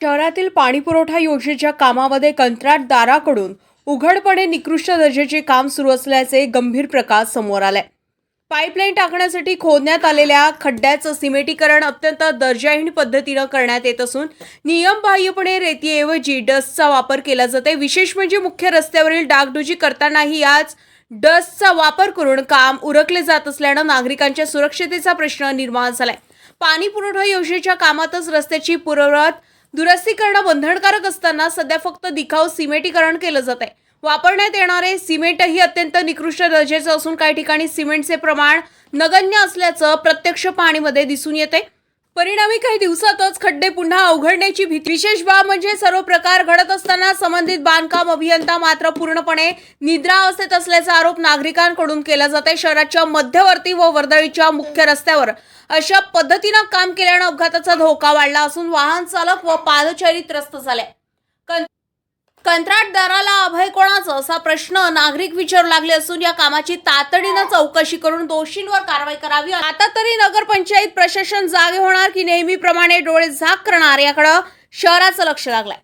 शहरातील पाणीपुरवठा योजनेच्या कामामध्ये कंत्राटदाराकडून उघडपणे निकृष्ट दर्जाचे काम सुरू असल्याचे गंभीर प्रकार समोर आले। पाईपलाईन टाकण्यासाठी खोदण्यात आलेल्या खड्ड्याचं सिमेंटीकरण अत्यंत दर्जाहीन पद्धतीने करण्यात येत असून नियमबाह्यपणे रेतीऐवजी डस्टचा वापर केला जातो। विशेष म्हणजे मुख्य रस्त्यावरील डागडुजी करतानाही याच डस्टचा वापर करून काम उरकले जात असल्याने नागरिकांच्या सुरक्षतेचा प्रश्न निर्माण झालाय। पाणी पुरवठा योजनेच्या कामातच रस्त्याची पूर्ववत दुरुस्ती करणं बंधनकारक असताना सध्या फक्त दिखाऊ सिमेंटीकरण केलं जात आहे। वापरण्यात येणारे सिमेंटही अत्यंत निकृष्ट दर्जाचे असून काही ठिकाणी सिमेंटचे प्रमाण नगण्य असल्याचं प्रत्यक्ष पाहणीमध्ये दिसून येते। परिणामी काही दिवसातच खड्डे पुन्हा उघडण्याची भीती। विशेष बाब म्हणजे सर्व प्रकार घडत असताना संबंधित बांधकाम अभियंता मात्र पूर्णपणे निद्रावस्थेत असल्याचा आरोप नागरिकांकडून केला जातो। शहराच्या मध्यवर्ती व वर्दळीच्या मुख्य रस्त्यावर अशा पद्धतीने काम केल्याने अपघाताचा धोका वाढला असून वाहन चालक व पादचारी त्रस्त झाले। कंत्राटदाराला अभय कोणाचं असा प्रश्न नागरिक विचारू लागले असून या कामाची तातडीने चौकशी करून दोषींवर कारवाई करावी। आता तरी नगरपंचायत प्रशासन जागे होणार की नेहमीप्रमाणे डोळे झाक करणार याकडे शहराचं लक्ष लागलंय।